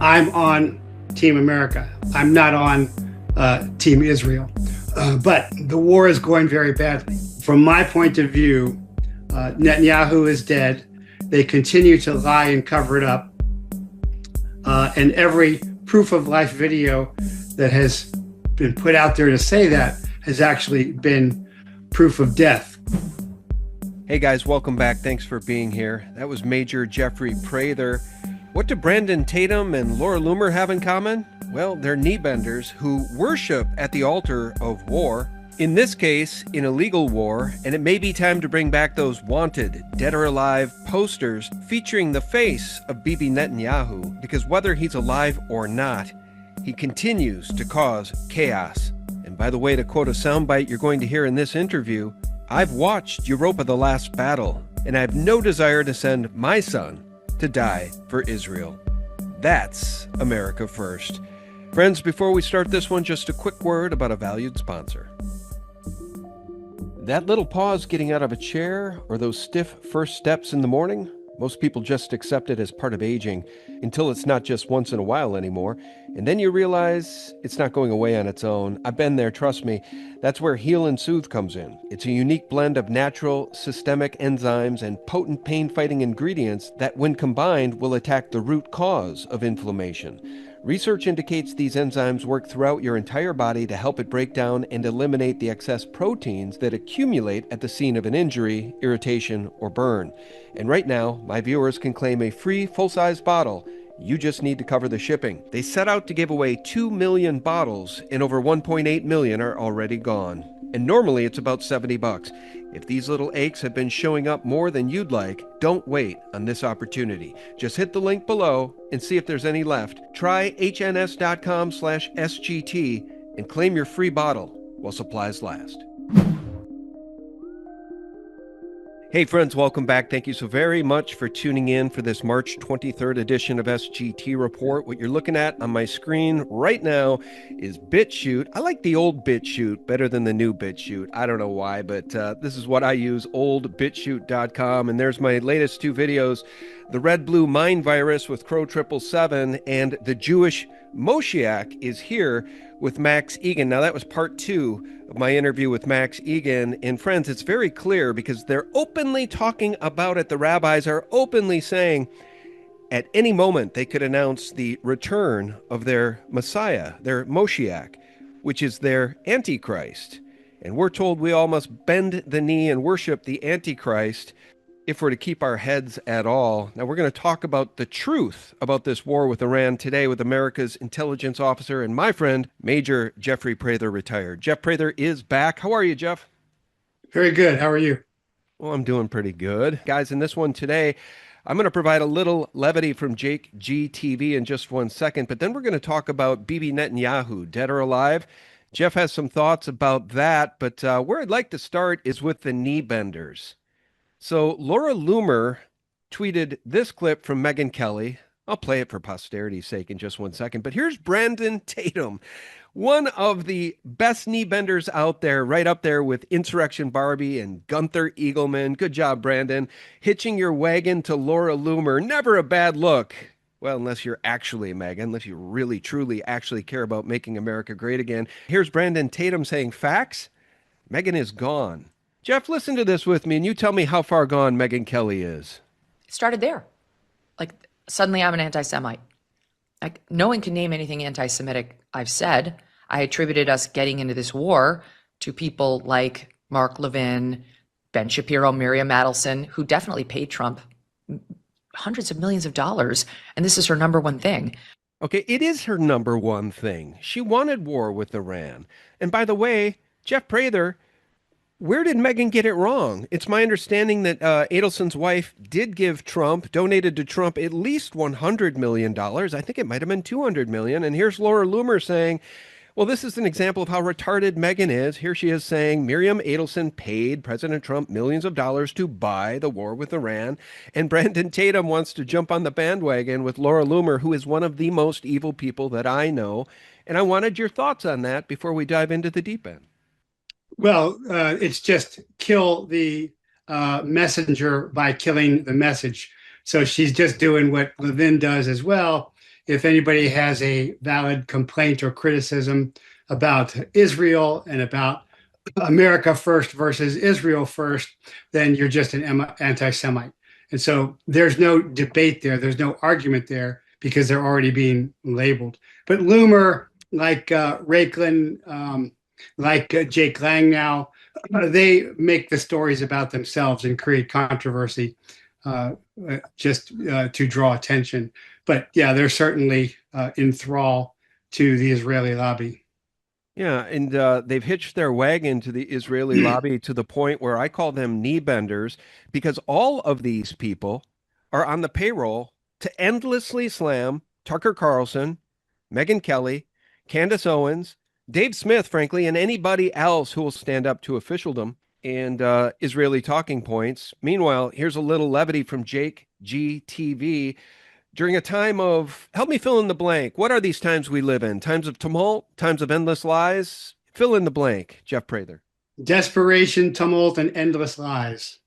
I'm on Team America. I'm not on Team Israel. But the war is going very badly. From my point of view, Netanyahu is dead. They continue to lie and cover it up. And every proof of life video that has been put out there to say that has actually been proof of death. Hey guys, welcome back. Thanks for being here. That was Major Jeffrey Prather. What do Brandon Tatum and Laura Loomer have in common? Well, they're knee benders who worship at the altar of war. In this case, in a legal war, and it may be time to bring back those wanted, dead or alive posters featuring the face of Bibi Netanyahu, because whether he's alive or not, he continues to cause chaos. And by the way, to quote a soundbite you're going to hear in this interview, I've watched Europa: The Last Battle, and I have no desire to send my son to die for Israel. That's America first. Friends, before we start this one, just a quick word about a valued sponsor. That little pause getting out of a chair or those stiff first steps in the morning, most people just accept it as part of aging until it's not just once in a while anymore. And then you realize it's not going away on its own. I've been there, trust me. That's where Heal and Soothe comes in. It's a unique blend of natural, systemic enzymes and potent pain-fighting ingredients that, when combined, will attack the root cause of inflammation. Research indicates these enzymes work throughout your entire body to help it break down and eliminate the excess proteins that accumulate at the scene of an injury, irritation, or burn. And right now, my viewers can claim a free full-size bottle. You just need to cover the shipping. They set out to give away 2 million bottles, and over 1.8 million are already gone. And normally it's about $70. If these little aches have been showing up more than you'd like, don't wait on this opportunity. Just hit the link below and see if there's any left. Try hns.com/SGT and claim your free bottle while supplies last. Hey friends, welcome back. Thank you so very much for tuning in for this March 23rd edition of SGT Report. What you're looking at on my screen right now is BitChute. I like the old BitChute better than the new BitChute. I don't know why, but this is what I use, oldbitchute.com. And there's my latest two videos, the red-blue mind virus with Crow 777 and the Jewish Moshiach is here with Max Egan. Now that was part 2 of my interview with Max Egan. And friends, it's very clear because they're openly talking about it. The rabbis are openly saying at any moment they could announce the return of their Messiah, their Moshiach, which is their Antichrist. And we're told we all must bend the knee and worship the Antichrist if we're to keep our heads at all. Now, we're going to talk about the truth about this war with Iran today with America's intelligence officer and my friend, Major Jeffrey Prather, retired. Jeff Prather is back. How are you, Jeff? Very good. How are you? Well, I'm doing pretty good. Guys, in this one today, I'm going to provide a little levity from Jake GTV in just 1 second, but then we're going to talk about Bibi Netanyahu, dead or alive. Jeff has some thoughts about that, but where I'd like to start is with the knee benders. So Laura Loomer tweeted this clip from Megyn Kelly. I'll play it for posterity's sake in just 1 second. But here's Brandon Tatum, one of the best knee benders out there, right up there with Insurrection Barbie and Gunther Eagleman. Good job, Brandon. Hitching your wagon to Laura Loomer. Never a bad look. Well, unless you're actually Megyn, unless you really, truly, actually care about making America great again. Here's Brandon Tatum saying, facts, Megyn is gone. Jeff, listen to this with me, and you tell me how far gone Megyn Kelly is. It started there. Like, suddenly I'm an anti-Semite. Like, no one can name anything anti-Semitic I've said. I attributed us getting into this war to people like Mark Levin, Ben Shapiro, Miriam Adelson, who definitely paid Trump hundreds of millions of dollars, and this is her number one thing. Okay, it is her number one thing. She wanted war with Iran. And by the way, Jeff Prather, where did Megyn get it wrong? It's my understanding that Adelson's wife did give Trump, donated to Trump at least $100 million. I think it might have been $200 million. And here's Laura Loomer saying, well, this is an example of how retarded Megyn is. Here she is saying Miriam Adelson paid President Trump millions of dollars to buy the war with Iran. And Brandon Tatum wants to jump on the bandwagon with Laura Loomer, who is one of the most evil people that I know. And I wanted your thoughts on that before we dive into the deep end. Well, it's just kill the messenger by killing the message. So she's just doing what Levin does as well. If anybody has a valid complaint or criticism about Israel and about America first versus Israel first, then you're just an anti-Semite. And so there's no debate there. There's no argument there because they're already being labeled. But Loomer, like Raiklen, like Jake Lang now, they make the stories about themselves and create controversy just to draw attention. But yeah, they're certainly in thrall to the Israeli lobby. Yeah, and they've hitched their wagon to the Israeli lobby to the point where I call them knee benders because all of these people are on the payroll to endlessly slam Tucker Carlson, Megyn Kelly, Candace Owens, Dave Smith, frankly, and anybody else who will stand up to officialdom and Israeli talking points. Meanwhile, here's a little levity from Jake GTV. During a time of, help me fill in the blank. What are these times we live in? Times of tumult, times of endless lies? Fill in the blank, Jeff Prather. Desperation, tumult, and endless lies.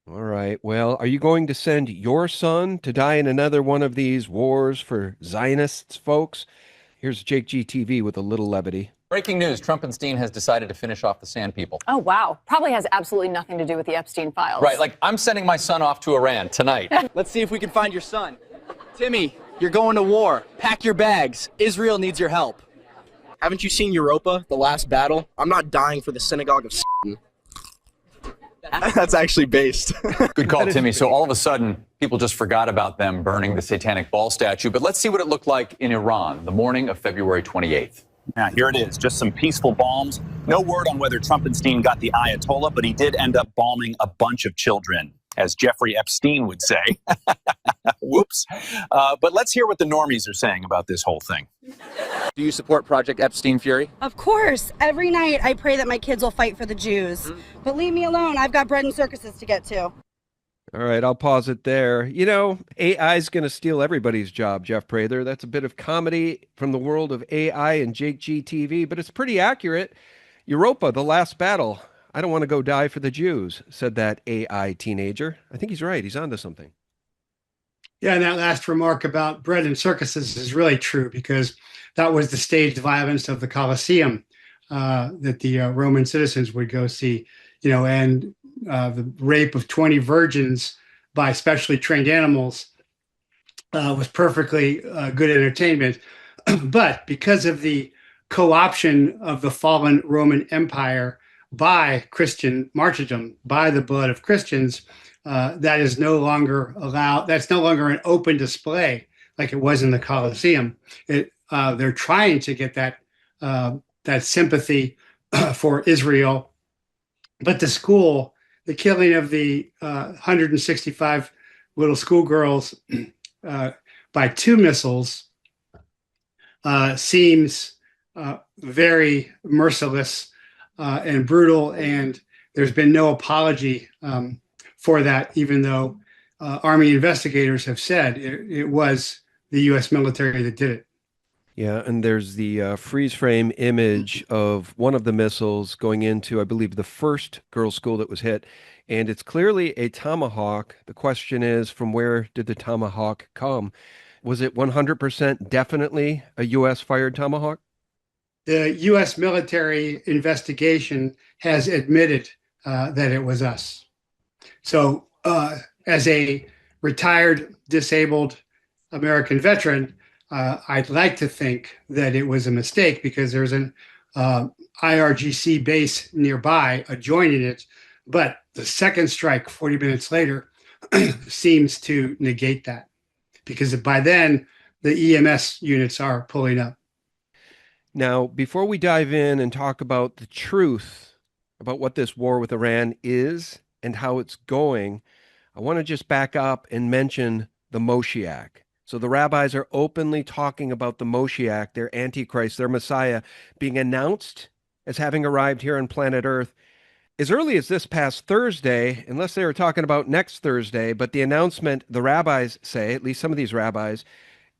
All right. Well, are you going to send your son to die in another one of these wars for Zionists, folks? Here's Jake GTV with a little levity. Breaking news, Trumpenstein has decided to finish off the Sand People. Oh, wow. Probably has absolutely nothing to do with the Epstein files. Right, like I'm sending my son off to Iran tonight. Let's see if we can find your son. Timmy, you're going to war. Pack your bags. Israel needs your help. Haven't you seen Europa, The Last Battle? I'm not dying for the synagogue of Satan. That's actually based. Good call, Timmy. So all of a sudden, people just forgot about them burning the satanic ball statue. But let's see what it looked like in Iran the morning of February 28th. Now, here it is, just some peaceful bombs. No word on whether Trumpenstein got the Ayatollah, but he did end up bombing a bunch of children, as Jeffrey Epstein would say. Whoops. But let's hear what the normies are saying about this whole thing. Do you support Project Epstein Fury? Of course. Every night I pray that my kids will fight for the Jews. But leave me alone. I've got bread and circuses to get to. All right, I'll pause it there. You know, AI is going to steal everybody's job, Jeff Prather. That's a bit of comedy from the world of AI and Jake GTV, but it's pretty accurate. Europa, the last battle. I don't want to go die for the Jews, said that AI teenager. I think he's right. He's onto something. Yeah, and that last remark about bread and circuses is really true because that was the staged violence of the Colosseum that the Roman citizens would go see, you know, and the rape of 20 virgins by specially trained animals was perfectly good entertainment. But because of the co-option of the fallen Roman Empire by Christian martyrdom, by the blood of Christians, that is no longer allowed. That's no longer an open display like it was in the Colosseum. They're trying to get that sympathy for Israel, but the killing of the 165 little schoolgirls by 2 missiles seems very merciless and brutal, and there's been no apology for that, even though Army investigators have said it was the U.S. military that did it. Yeah, and there's the freeze frame image of one of the missiles going into, I believe, the first girls' school that was hit, and it's clearly a Tomahawk. The question is, from where did the Tomahawk come? Was it 100% definitely a U.S.-fired Tomahawk? The U.S. military investigation has admitted that it was us. So as a retired, disabled American veteran, I'd like to think that it was a mistake because there's an IRGC base nearby adjoining it. But the second strike 40 minutes later seems to negate that because by then the EMS units are pulling up. Now, before we dive in and talk about the truth about what this war with Iran is and how it's going, I want to just back up and mention the Moshiach. So the rabbis are openly talking about the Moshiach, their Antichrist, their Messiah, being announced as having arrived here on planet Earth as early as this past Thursday, unless they were talking about next Thursday, but the announcement, the rabbis say, at least some of these rabbis,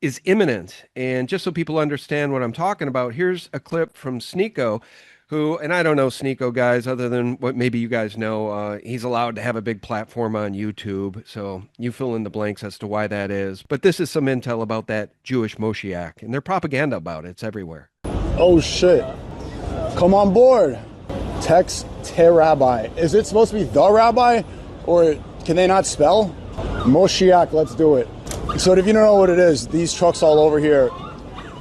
is imminent. And just so people understand what I'm talking about, here's a clip from Sneeko, who, and I don't know Sneeko guys, other than what maybe you guys know, he's allowed to have a big platform on YouTube. So you fill in the blanks as to why that is. But this is some intel about that Jewish Moshiach and their propaganda about it. It's everywhere. Oh shit. Come on board. Text te rabbi. Is it supposed to be the rabbi? Or can they not spell? Moshiach, let's do it. So if you don't know what it is, these trucks all over here,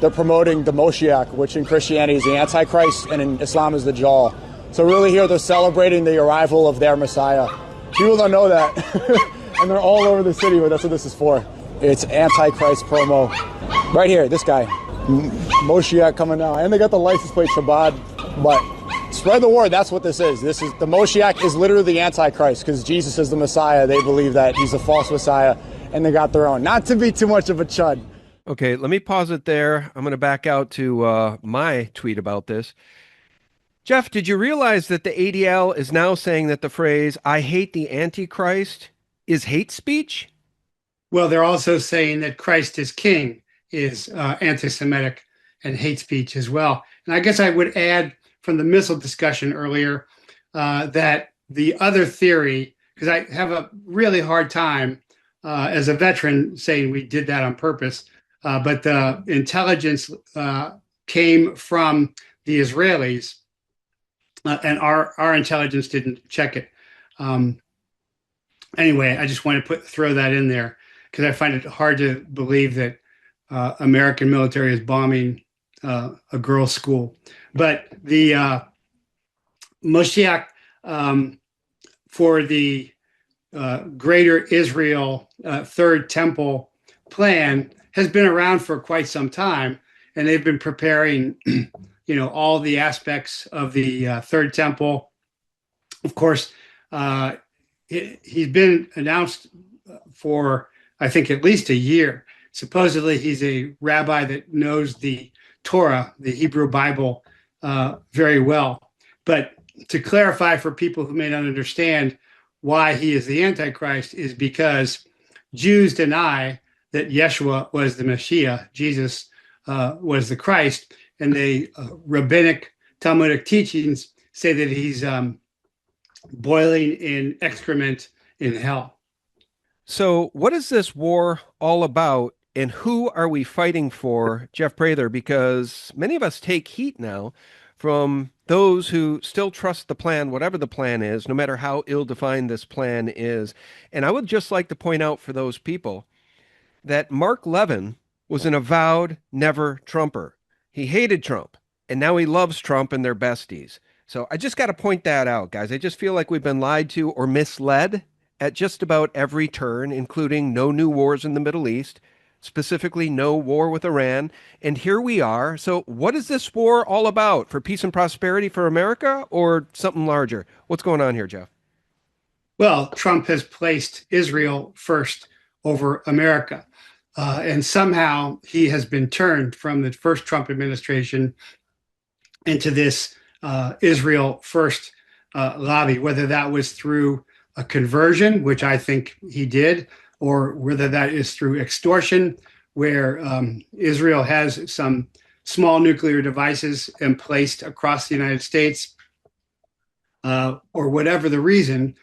they're promoting the Moshiach, which in Christianity is the Antichrist and in Islam is the Jaw. So really here they're celebrating the arrival of their Messiah. People don't know that. And they're all over the city, but that's what this is for. It's Antichrist promo. Right here, this guy. Moshiach coming now. And they got the license plate Shabbat. But spread the word, that's what this is. This is the Moshiach is literally the Antichrist because Jesus is the Messiah. They believe that he's a false Messiah and they got their own. Not to be too much of a chud. Okay, let me pause it there. I'm going to back out to my tweet about this. Jeff, did you realize that the ADL is now saying that the phrase, I hate the Antichrist, is hate speech? Well, they're also saying that Christ is king is anti-Semitic and hate speech as well. And I guess I would add from the missile discussion earlier that the other theory, because I have a really hard time as a veteran saying we did that on purpose, but the intelligence came from the Israelis, and our intelligence didn't check it. Anyway, I just want to throw that in there because I find it hard to believe that American military is bombing a girls' school. But the Moshiach for the Greater Israel Third Temple plan has been around for quite some time, and they've been preparing, all the aspects of the Third Temple. Of course, he's been announced for, I think, at least a year. Supposedly, he's a rabbi that knows the Torah, the Hebrew Bible, very well. But to clarify for people who may not understand why he is the Antichrist is because Jews deny that Yeshua was the Messiah, Jesus was the Christ, and the rabbinic Talmudic teachings say that he's boiling in excrement in hell. So what is this war all about, and who are we fighting for, Jeff Prather? Because many of us take heat now from those who still trust the plan, whatever the plan is, no matter how ill-defined this plan is. And I would just like to point out for those people that Mark Levin was an avowed never Trumper. He hated Trump, and now he loves Trump and they're besties. So I just got to point that out, guys. I just feel like we've been lied to or misled at just about every turn, including no new wars in the Middle East, specifically no war with Iran. And here we are. So what is this war all about? For peace and prosperity for America or something larger? What's going on here, Jeff? Well, Trump has placed Israel first over America. And somehow he has been turned from the first Trump administration into this Israel first lobby, whether that was through a conversion, which I think he did, or whether that is through extortion, where Israel has some small nuclear devices emplaced across the United States, or whatever the reason,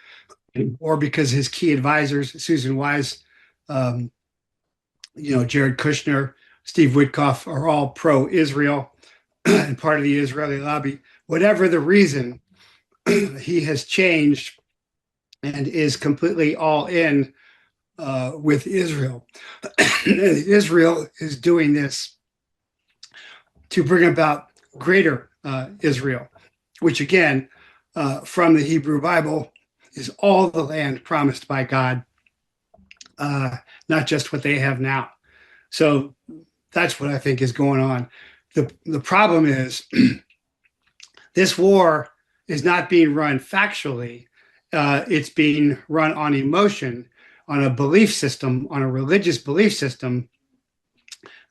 or because his key advisors, Susan Wise, Jared Kushner, Steve Witkoff, are all pro-Israel and part of the Israeli lobby. Whatever the reason, he has changed and is completely all in with Israel. And Israel is doing this to bring about greater Israel, which again, from the Hebrew Bible, is all the land promised by God, not just what they have now. So that's what I think is going on. The problem is this war is not being run factually. It's being run on emotion, on a belief system, on a religious belief system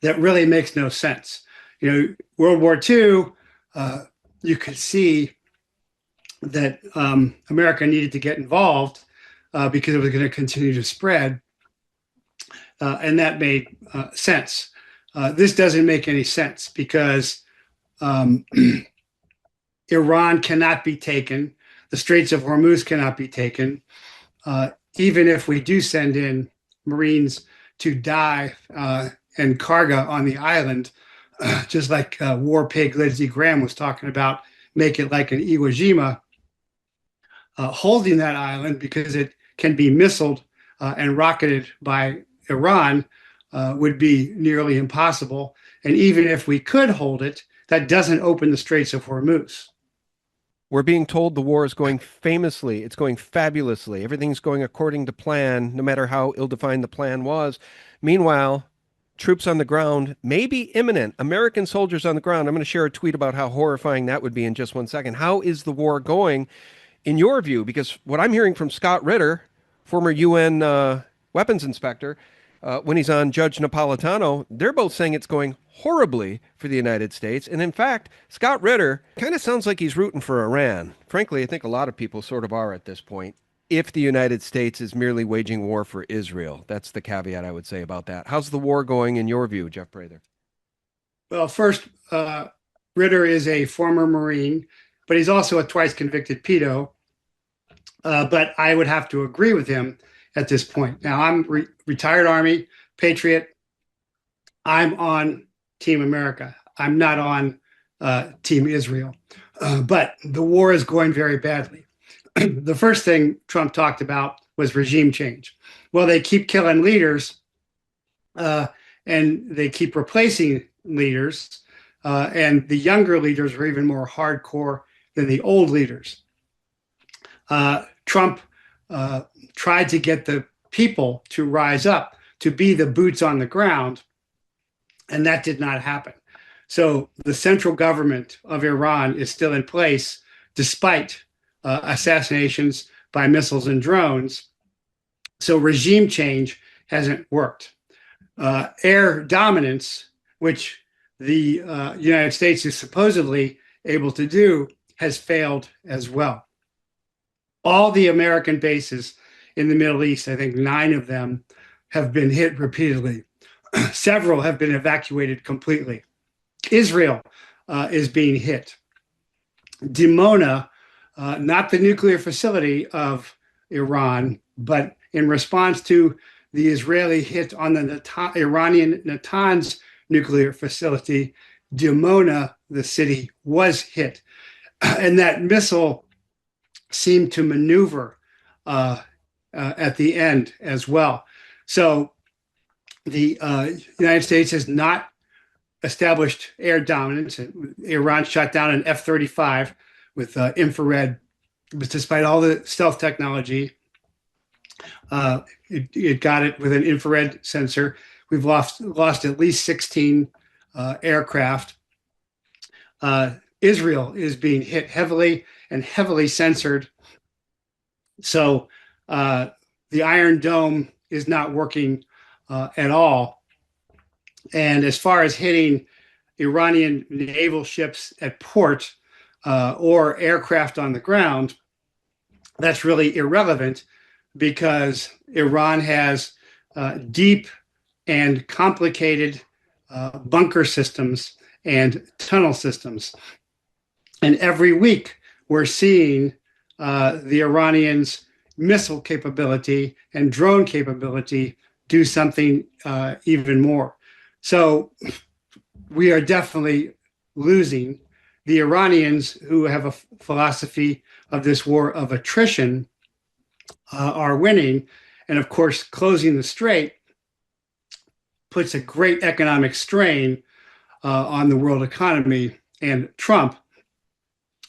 that really makes no sense. World War II, you could see that America needed to get involved because it was going to continue to spread. And that made sense. This doesn't make any sense because Iran cannot be taken. The Straits of Hormuz cannot be taken. Even if we do send in Marines to die and carga on the island, just like war pig Lindsey Graham was talking about, make it like an Iwo Jima, holding that island because it can be missiled and rocketed by Iran would be nearly impossible. And even if we could hold it, that doesn't open the Straits of Hormuz. We're being told the war is going famously. It's going fabulously. Everything's going according to plan, no matter how ill-defined the plan was. Meanwhile, troops on the ground may be imminent. American soldiers on the ground. I'm going to share a tweet about how horrifying that would be in just 1 second. How is the war going in your view? Because what I'm hearing from Scott Ritter, former UN weapons inspector, when he's on Judge Napolitano, they're both saying it's going horribly for the United States. And in fact, Scott Ritter kind of sounds like he's rooting for Iran. Frankly, I think a lot of people sort of are at this point, if the United States is merely waging war for Israel. That's the caveat I would say about that. How's the war going in your view, Jeff Prather? Well, first, Ritter is a former Marine, but he's also a twice convicted pedo. But I would have to agree with him at this point. Now, I'm retired Army, patriot. I'm on Team America. I'm not on Team Israel. But the war is going very badly. The first thing Trump talked about was regime change. Well, they keep killing leaders and they keep replacing leaders. And the younger leaders are even more hardcore than the old leaders. Trump tried to get the people to rise up, to be the boots on the ground, and that did not happen. So the central government of Iran is still in place, despite assassinations by missiles and drones. So regime change hasn't worked. Air dominance, which the United States is supposedly able to do, has failed as well. All the American bases in the Middle East, I think 9 of them, have been hit repeatedly. Several have been evacuated completely. Israel is being hit. Dimona, not the nuclear facility of Iran, but in response to the Israeli hit on the Iranian Natanz nuclear facility, Dimona, the city, was hit. And that missile seemed to maneuver at the end as well. So the United States has not established air dominance. Iran shot down an F-35 with infrared, but despite all the stealth technology, it got it with an infrared sensor. We've lost at least 16 aircraft. Israel is being hit heavily and heavily censored. So the Iron Dome is not working at all. And as far as hitting Iranian naval ships at port or aircraft on the ground, that's really irrelevant because Iran has deep and complicated bunker systems and tunnel systems. And every week we're seeing the Iranians' missile capability and drone capability do something even more. So we are definitely losing. The Iranians, who have a philosophy of this war of attrition, are winning. And of course, closing the strait puts a great economic strain on the world economy and Trump.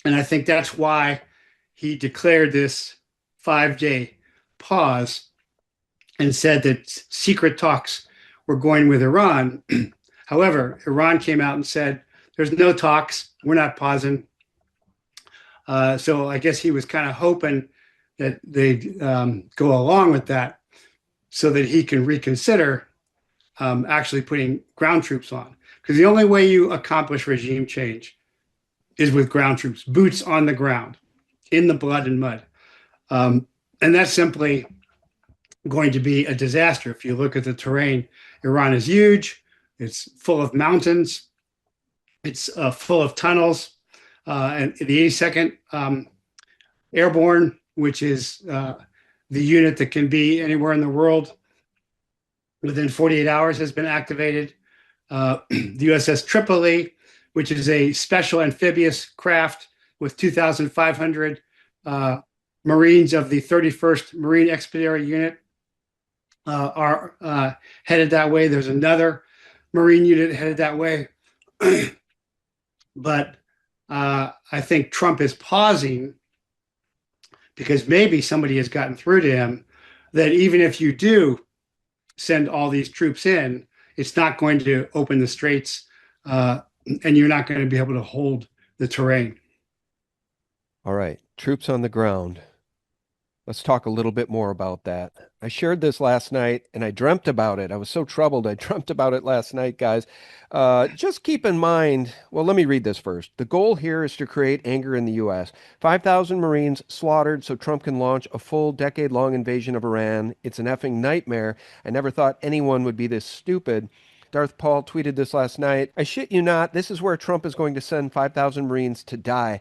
And I think that's why he declared this 5-day pause and said that secret talks were going with Iran. However, Iran came out and said, there's no talks, we're not pausing. So I guess he was kind of hoping that they'd go along with that so that he can reconsider actually putting ground troops on. Because the only way you accomplish regime change is with ground troops, boots on the ground, in the blood and mud. And that's simply going to be a disaster. If you look at the terrain, Iran is huge. It's full of mountains. It's full of tunnels. and the 82nd Airborne, which is the unit that can be anywhere in the world within 48 hours, has been activated. The USS Tripoli, which is a special amphibious craft with 2,500 Marines of the 31st Marine Expeditionary Unit, are headed that way. There's another Marine unit headed that way. But I think Trump is pausing because maybe somebody has gotten through to him that even if you do send all these troops in, it's not going to open the straits, and you're not going to be able to hold the terrain. All right, troops on the ground. Let's talk a little bit more about that. I shared this last night and I dreamt about it. I was so troubled. I dreamt about it last night, guys. Just keep in mind, well, let me read this first. The goal here is to create anger in the U.S. 5,000 Marines slaughtered so Trump can launch a full decade-long invasion of Iran. It's an effing nightmare. I never thought anyone would be this stupid. Darth Paul tweeted this last night. I shit you not, this is where Trump is going to send 5,000 Marines to die.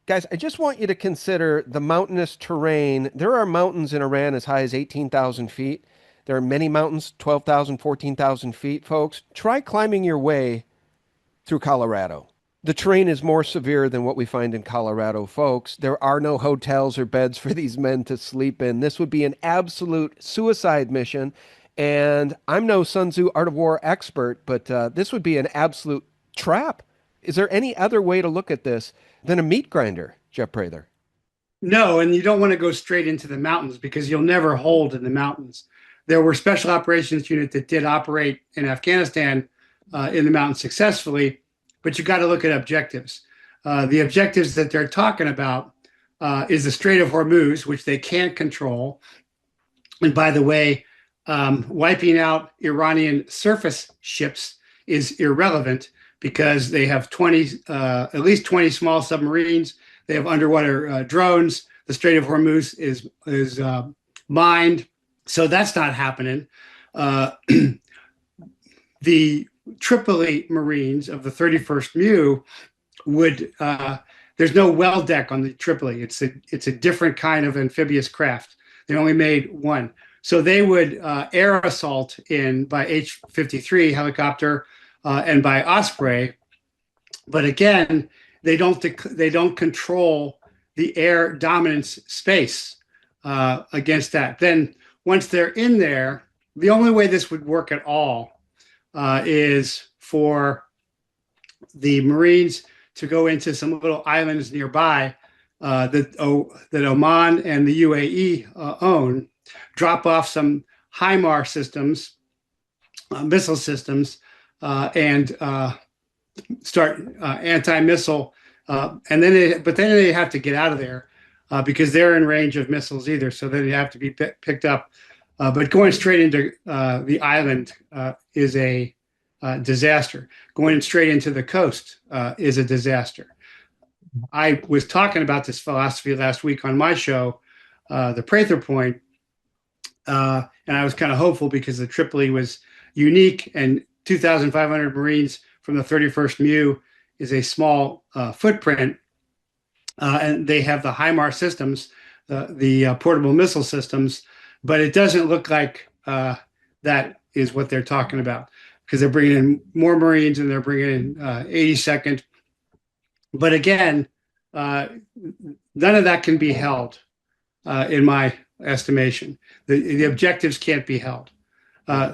Guys, I just want you to consider the mountainous terrain. There are mountains in Iran as high as 18,000 feet. There are many mountains, 12,000, 14,000 feet, folks. Try climbing your way through Colorado. The terrain is more severe than what we find in Colorado, folks. There are no hotels or beds for these men to sleep in. This would be an absolute suicide mission. And I'm no Sun Tzu Art of War expert, but this would be an absolute trap. Is there any other way to look at this than a meat grinder, Jeff Prather? No, and you don't want to go straight into the mountains because you'll never hold in the mountains. There were special operations units that did operate in Afghanistan in the mountains successfully, but you got to look at objectives. The objectives that they're talking about is the Strait of Hormuz, which they can't control. And by the way, wiping out Iranian surface ships is irrelevant because they have at least 20 small submarines. They have underwater drones. The Strait of Hormuz is mined, so that's not happening. The Tripoli Marines of the 31st MEU would. There's no well deck on the Tripoli. It's a different kind of amphibious craft. They only made one, so they would air assault in by H-53 helicopter. And by Osprey, but again, they don't control the air dominance space against that. Then once they're in there, the only way this would work at all is for the Marines to go into some little islands nearby that Oman and the UAE own, drop off some HIMARS systems, missile systems, and start anti-missile, and then they have to get out of there because they're in range of missiles either. So then they have to be picked up. But going straight into the island is a disaster. Going straight into the coast is a disaster. I was talking about this philosophy last week on my show, the Prather Point, and I was kind of hopeful because the Tripoli was unique and 2,500 Marines from the 31st MEU is a small footprint, and they have the HIMARS systems, the portable missile systems, but it doesn't look like that is what they're talking about because they're bringing in more Marines and they're bringing in 82nd. But again, none of that can be held, in my estimation. The objectives can't be held.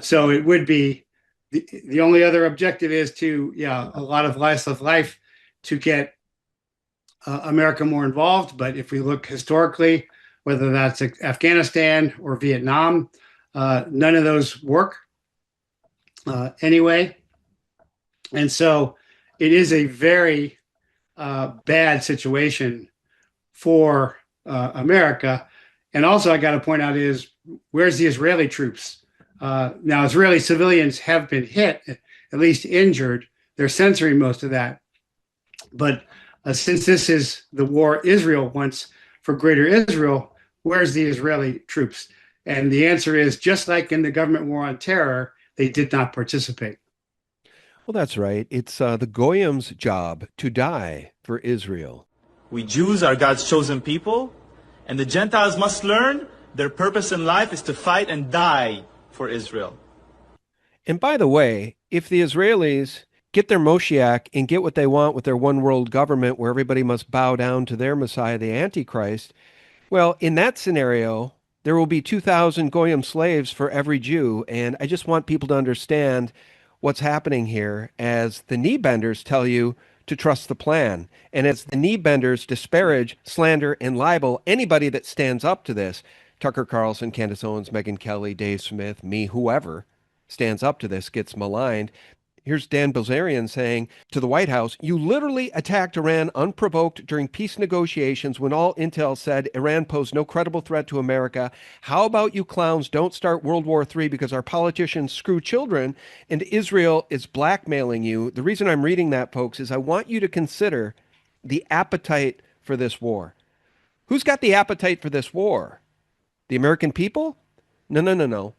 So it would be the only other objective is to, a lot of life to get America more involved. But if we look historically, whether that's Afghanistan or Vietnam, none of those work anyway. And so it is a very bad situation for America. And also I got to point out is where's the Israeli troops? Now, Israeli civilians have been hit, at least injured. They're censoring most of that. But since this is the war Israel wants for Greater Israel, where's the Israeli troops? And the answer is, just like in the government war on terror, they did not participate. Well, that's right. It's the Goyim's job to die for Israel. We Jews are God's chosen people, and the Gentiles must learn their purpose in life is to fight and die for Israel. And by the way, if the Israelis get their Moshiach and get what they want with their one world government where everybody must bow down to their Messiah, the Antichrist, well, in that scenario, there will be 2,000 Goyim slaves for every Jew. And I just want people to understand what's happening here as the knee benders tell you to trust the plan. And as the knee benders disparage, slander, and libel anybody that stands up to this, Tucker Carlson, Candace Owens, Megyn Kelly, Dave Smith, me, whoever stands up to this gets maligned. Here's Dan Bilzerian saying to the White House, you literally attacked Iran unprovoked during peace negotiations when all intel said Iran posed no credible threat to America. How about you clowns don't start World War III because our politicians screw children and Israel is blackmailing you? The reason I'm reading that, folks, is I want you to consider the appetite for this war. Who's got the appetite for this war? The American people? No.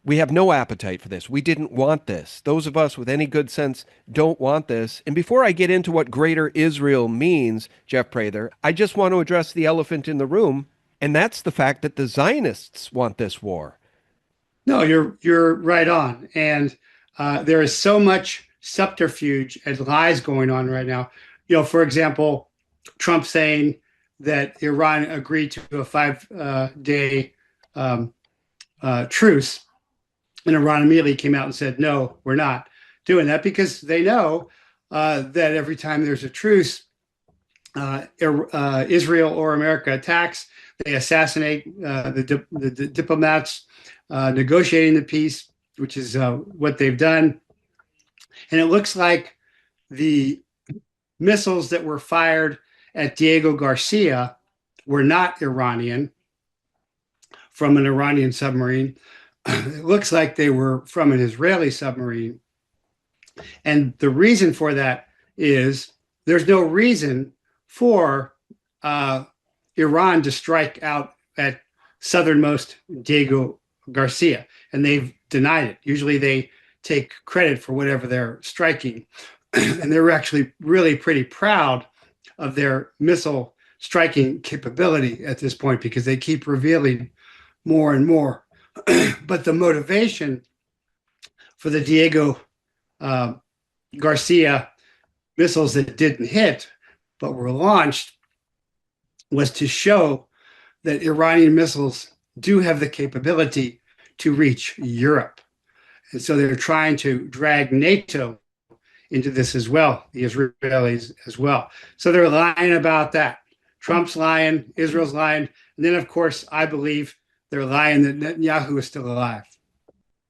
We have no appetite for this. We didn't want this. Those of us with any good sense don't want this. And before I get into what greater Israel means, Jeff Prather, I just want to address the elephant in the room, and that's the fact that the Zionists want this war. No, you're right on. And there is so much subterfuge and lies going on right now. For example, Trump saying that Iran agreed to a 5-day truce. And Iran immediately came out and said, no, we're not doing that, because they know that every time there's a truce, Israel or America attacks, they assassinate the diplomats negotiating the peace, which is what they've done. And it looks like the missiles that were fired at Diego Garcia were not Iranian, from an Iranian submarine. It looks like they were from an Israeli submarine. And the reason for that is there's no reason for Iran to strike out at southernmost Diego Garcia, and they've denied it. Usually they take credit for whatever they're striking. And they're actually really pretty proud of their missile striking capability at this point, because they keep revealing more and more. But the motivation for the Diego Garcia missiles that didn't hit but were launched was to show that Iranian missiles do have the capability to reach Europe. And so they're trying to drag NATO into this as well, the Israelis as well. So they're lying about that. Trump's lying, Israel's lying. And then, of course, I believe they're lying that Netanyahu is still alive.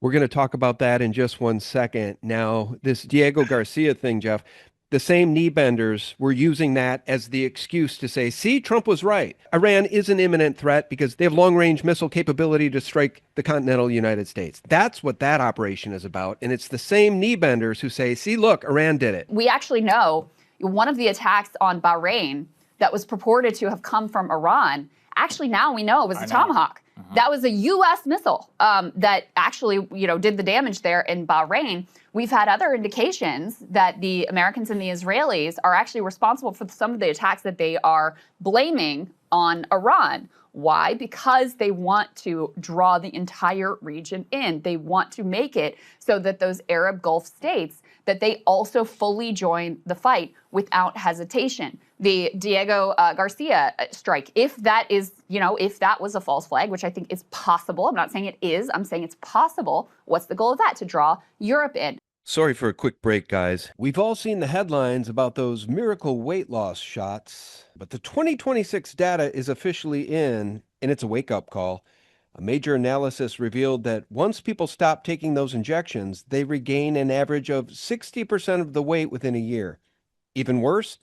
We're going to talk about that in just one second. Now, this Diego Garcia thing, Jeff, the same knee benders were using that as the excuse to say, see, Trump was right. Iran is an imminent threat because they have long-range missile capability to strike the continental United States. That's what that operation is about. And it's the same knee benders who say, see, look, Iran did it. We actually know one of the attacks on Bahrain that was purported to have come from Iran, actually now we know it was a Tomahawk. That was a U.S. missile that actually, did the damage there in Bahrain. We've had other indications that the Americans and the Israelis are actually responsible for some of the attacks that they are blaming on Iran. Why? Because they want to draw the entire region in. They want to make it so that those Arab Gulf states, that they also fully join the fight without hesitation. The Diego Garcia strike, if that is, if that was a false flag, which I think is possible, I'm not saying it is, I'm saying it's possible. What's the goal of that? To draw Europe in. Sorry for a quick break, guys. We've all seen the headlines about those miracle weight loss shots, but the 2026 data is officially in, and it's a wake-up call. A major analysis revealed that once people stop taking those injections, they regain an average of 60% of the weight within a year. Even worse,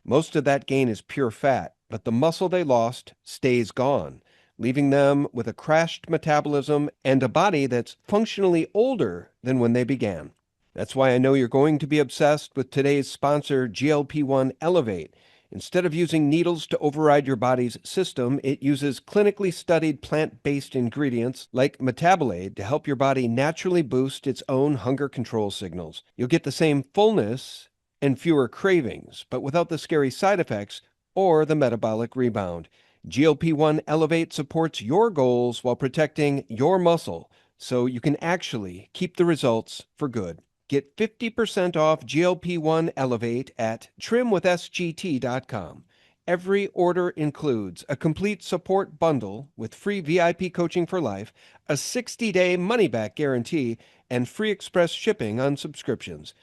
most of that gain is pure fat, but the muscle they lost stays gone, leaving them with a crashed metabolism and a body that's functionally older than when they began. That's why I know you're going to be obsessed with today's sponsor, GLP-1 Elevate. Instead of using needles to override your body's system, it uses clinically studied plant-based ingredients like metabolate to help your body naturally boost its own hunger control signals. You'll get the same fullness and fewer cravings, but without the scary side effects or the metabolic rebound. GLP-1 Elevate supports your goals while protecting your muscle, so you can actually keep the results for good. Get 50% off GLP-1 Elevate at trimwithsgt.com. Every order includes a complete support bundle with free VIP coaching for life, a 60-day money-back guarantee, and free express shipping on subscriptions.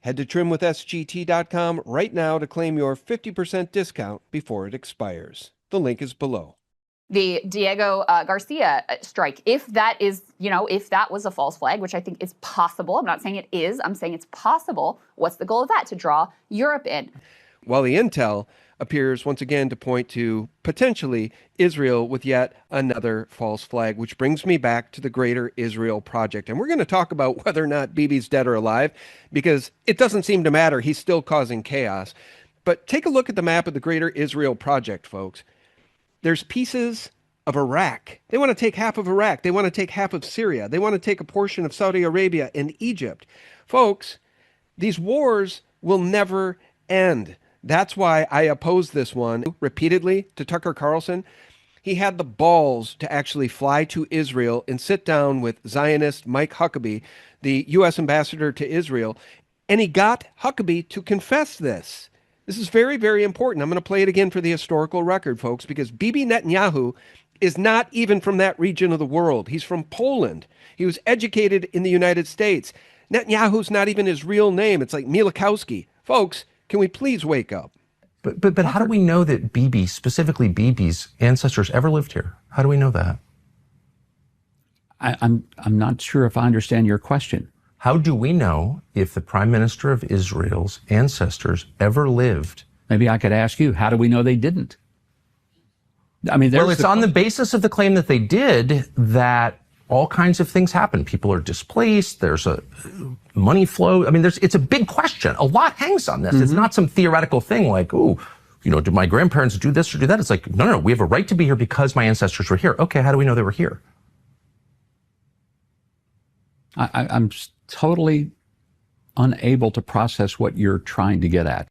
Head to trimwithsgt.com right now to claim your 50% discount before it expires. The link is below. The Diego Garcia strike, if that is, if that was a false flag, which I think is possible, I'm not saying it is, I'm saying it's possible, what's the goal of that? To draw Europe in. While the intel appears once again to point to potentially Israel with yet another false flag, which brings me back to the Greater Israel Project. And we're going to talk about whether or not Bibi's dead or alive, because it doesn't seem to matter. He's still causing chaos. But take a look at the map of the Greater Israel Project, folks. There's pieces of Iraq. They want to take half of Iraq. They want to take half of Syria. They want to take a portion of Saudi Arabia and Egypt. Folks, these wars will never end. That's why I oppose this one repeatedly to Tucker Carlson. He had the balls to actually fly to Israel and sit down with Zionist Mike Huckabee, the U.S. ambassador to Israel, and he got Huckabee to confess this. This is very, very important. I'm going to play it again for the historical record, folks, because Bibi Netanyahu is not even from that region of the world. He's from Poland. He was educated in the United States. Netanyahu's not even his real name. It's like Milikowski. Folks, can we please wake up? But how do we know that Bibi, specifically Bibi's ancestors, ever lived here? How do we know that? I'm not sure if I understand your question. How do we know if the Prime Minister of Israel's ancestors ever lived? Maybe I could ask you, how do we know they didn't? I mean, well, it's on the basis of the claim that they did that all kinds of things happen. People are displaced. There's a money flow. I mean, it's a big question. A lot hangs on this. Mm-hmm. It's not some theoretical thing like, oh, did my grandparents do this or do that? It's like, no, we have a right to be here because my ancestors were here. Okay, how do we know they were here? I'm totally unable to process what you're trying to get at.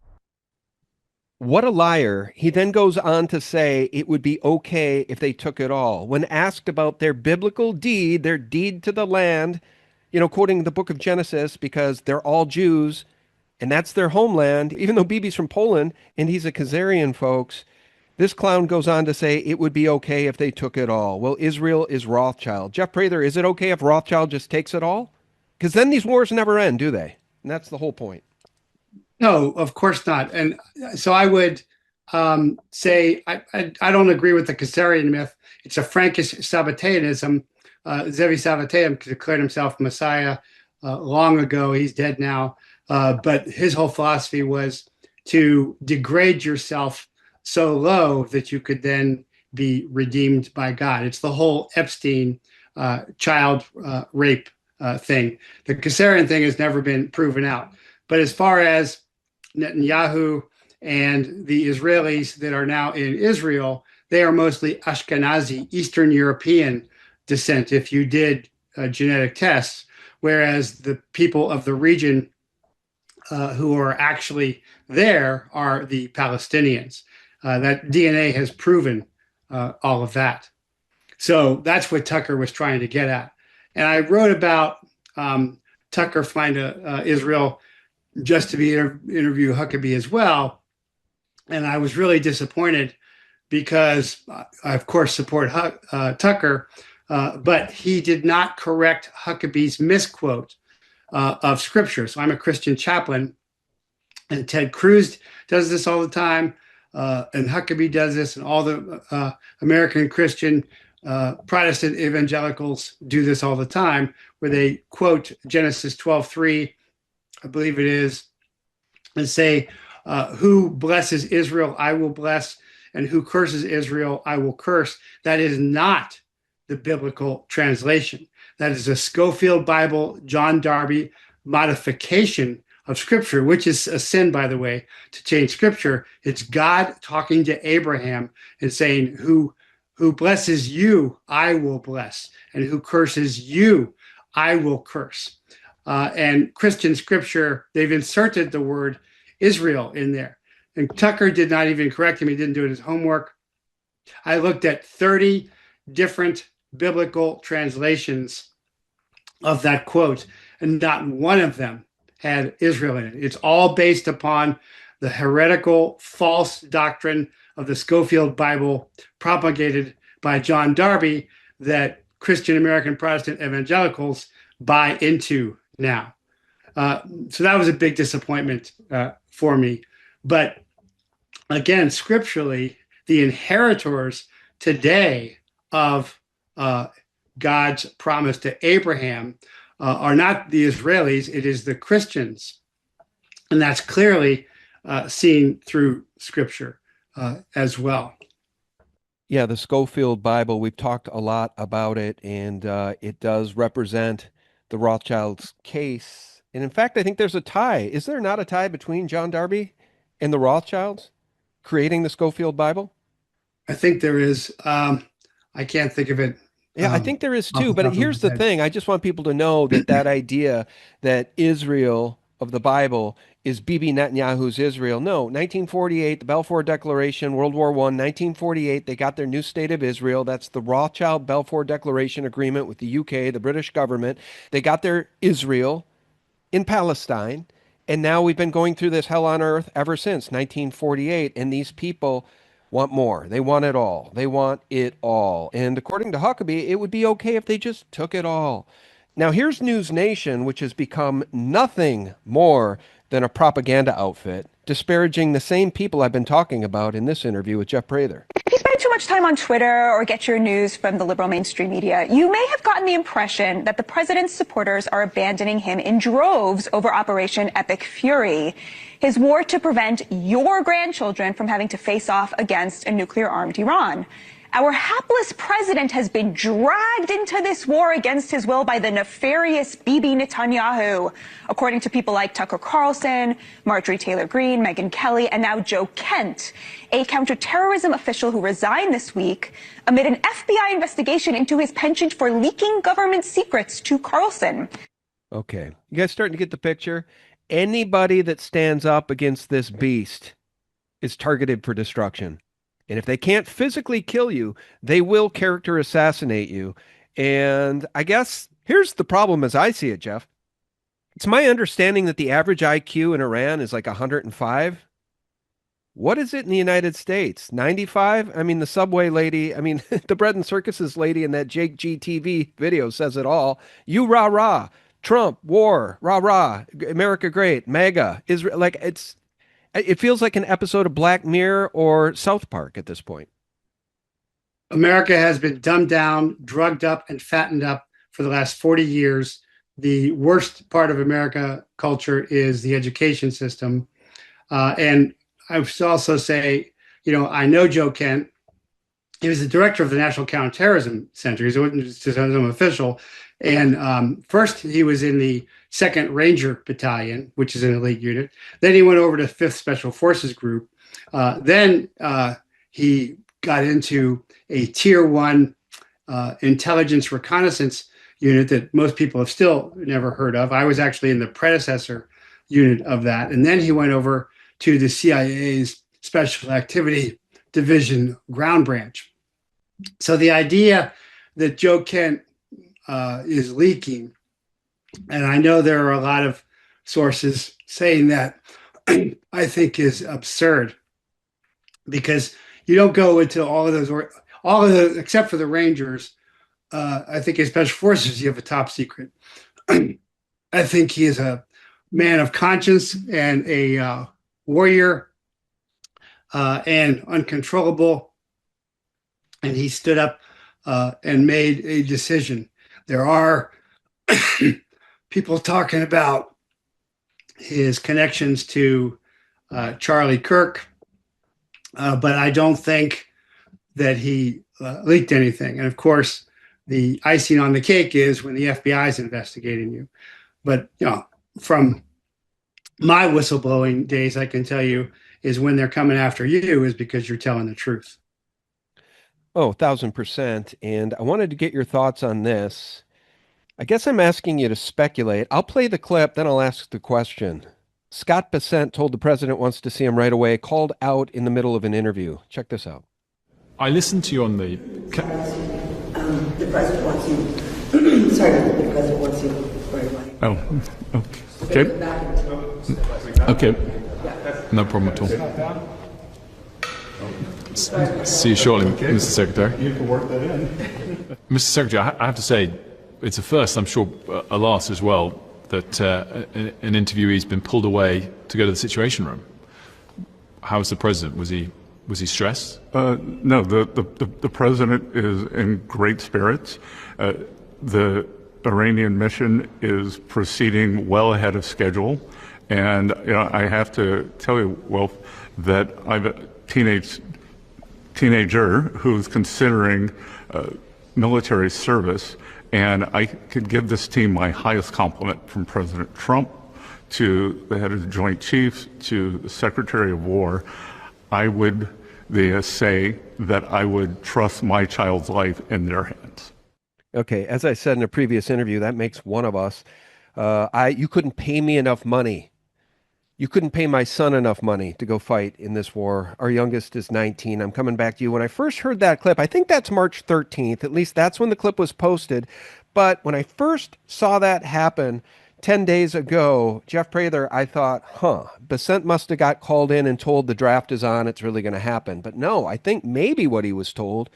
What a liar. He then goes on to say it would be okay if they took it all. When asked about their biblical deed, their deed to the land, quoting the book of Genesis, because they're all Jews and that's their homeland, even though Bibi's from Poland and he's a Khazarian, folks, this clown goes on to say it would be okay if they took it all. Well, Israel is Rothschild. Jeff Prather, is it okay if Rothschild just takes it all? Because then these wars never end, do they? And that's the whole point. No, of course not. And so I would say I don't agree with the Khazarian myth. It's a Frankish Sabbateanism. Zevi Sabbatean declared himself Messiah long ago. He's dead now. But his whole philosophy was to degrade yourself so low that you could then be redeemed by God. It's the whole Epstein child rape thing. The Khazarian thing has never been proven out. But as far as Netanyahu and the Israelis that are now in Israel, they are mostly Ashkenazi, Eastern European descent, if you did genetic tests, whereas the people of the region who are actually there are the Palestinians. That DNA has proven all of that. So that's what Tucker was trying to get at. And I wrote about Tucker flying to Israel just to be interview Huckabee as well. And I was really disappointed because I, of course, support Tucker, but he did not correct Huckabee's misquote of scripture. So I'm a Christian chaplain, and Ted Cruz does this all the time, and Huckabee does this, and all the American Christian Protestant evangelicals do this all the time, where they quote Genesis 12:3, I believe it is, and say, who blesses Israel, I will bless, and who curses Israel, I will curse. That is not the biblical translation. That is a Schofield Bible, John Darby modification of Scripture, which is a sin, by the way, to change Scripture. It's God talking to Abraham and saying, who blesses you, I will bless, and who curses you, I will curse. And Christian Scripture, they've inserted the word Israel in there. And Tucker did not even correct him. He didn't do his homework. I looked at 30 different biblical translations of that quote, and not one of them had Israel in it. It's all based upon the heretical, false doctrine of the Schofield Bible propagated by John Darby that Christian American Protestant evangelicals buy into now. So that was a big disappointment for me. But again, scripturally, the inheritors today of God's promise to Abraham are not the Israelis, it is the Christians. And that's clearly seen through Scripture as well. Yeah, the Schofield Bible, we've talked a lot about it, and it does represent the Rothschilds' case. And in fact, I think there's a tie. Is there not a tie between John Darby and the Rothschilds creating the Schofield Bible? I think there is. I can't think of it. Yeah, I think there is too. But here's the thing. I just want people to know that that idea that Israel of the Bible is Bibi Netanyahu's Israel. No, 1948, the Balfour Declaration, World War I, 1948, they got their new state of Israel. That's the Rothschild Balfour Declaration agreement with the UK, the British government. They got their Israel in Palestine. And now we've been going through this hell on earth ever since 1948. And these people want more. They want it all. They want it all. And according to Huckabee, it would be okay if they just took it all. Now, here's News Nation, which has become nothing more than a propaganda outfit, disparaging the same people I've been talking about in this interview with Jeff Prather. If you spend too much time on Twitter or get your news from the liberal mainstream media, you may have gotten the impression that the president's supporters are abandoning him in droves over Operation Epic Fury, his war to prevent your grandchildren from having to face off against a nuclear-armed Iran. Our hapless president has been dragged into this war against his will by the nefarious Bibi Netanyahu, according to people like Tucker Carlson, Marjorie Taylor Greene, Megyn Kelly, and now Joe Kent, a counterterrorism official who resigned this week amid an FBI investigation into his penchant for leaking government secrets to Carlson. Okay, you guys starting to get the picture? Anybody that stands up against this beast is targeted for destruction. And if they can't physically kill you, they will character assassinate you. And I guess here's the problem as I see it, Jeff. It's my understanding that the average IQ in Iran is like 105. What is it in the United States? 95? I mean, the subway lady, I mean, the bread and circuses lady in that Jake GTV video says it all. You rah rah, Trump, war, rah rah, America great, MAGA, Israel, like it feels like an episode of Black Mirror or South Park at this point. America has been dumbed down, drugged up, and fattened up for the last 40 years. The worst part of America culture is the education system. And I would also say, I know Joe Kent. He was the director of the National Counterterrorism Center. He wasn't just an official. And first, he was in the 2nd Ranger Battalion, which is an elite unit. Then he went over to 5th Special Forces Group. Then he got into a Tier 1 intelligence reconnaissance unit that most people have still never heard of. I was actually in the predecessor unit of that. And then he went over to the CIA's Special Activity Division ground branch. So the idea that Joe Kent is leaking, and I know there are a lot of sources saying that, I think is absurd, because you don't go into all of those, except for the Rangers. I think in Special Forces, you have a top secret. I think he is a man of conscience and a warrior and uncontrollable. And he stood up and made a decision. There are people talking about his connections to Charlie Kirk, but I don't think that he leaked anything. And of course, the icing on the cake is when the FBI is investigating you. But from my whistleblowing days, I can tell you, is when they're coming after you is because you're telling the truth. Oh, 1000%. And I wanted to get your thoughts on this. I guess I'm asking you to speculate. I'll play the clip, then I'll ask the question. Scott Bessent told the president wants to see him right away, called out in the middle of an interview. Check this out. I listened to you on the... The president wants you. Sorry, the president wants you right away. Oh, okay. Okay. No problem at all. See you shortly, Mr. Secretary. You can work that in. Mr. Secretary, I have to say, it's a first, I'm sure a last as well, that an interviewee's been pulled away to go to the Situation Room. How was the president? Was he stressed? No, the president is in great spirits. The Iranian mission is proceeding well ahead of schedule, and I have to tell you, Wolf, that I have a teenager who's considering military service, and I could give this team my highest compliment, from President Trump to the head of the Joint Chiefs to the Secretary of War. I would say that I would trust my child's life in their hands. Okay, as I said in a previous interview, that makes one of us. You couldn't pay me enough money. You couldn't pay my son enough money to go fight in this war. Our youngest is 19. I'm coming back to you. When I first heard that clip, I think that's March 13th. At least that's when the clip was posted. But when I first saw that happen 10 days ago, Jeff Prather, I thought, Bessent must have got called in and told the draft is on, it's really going to happen. But no, I think maybe what he was told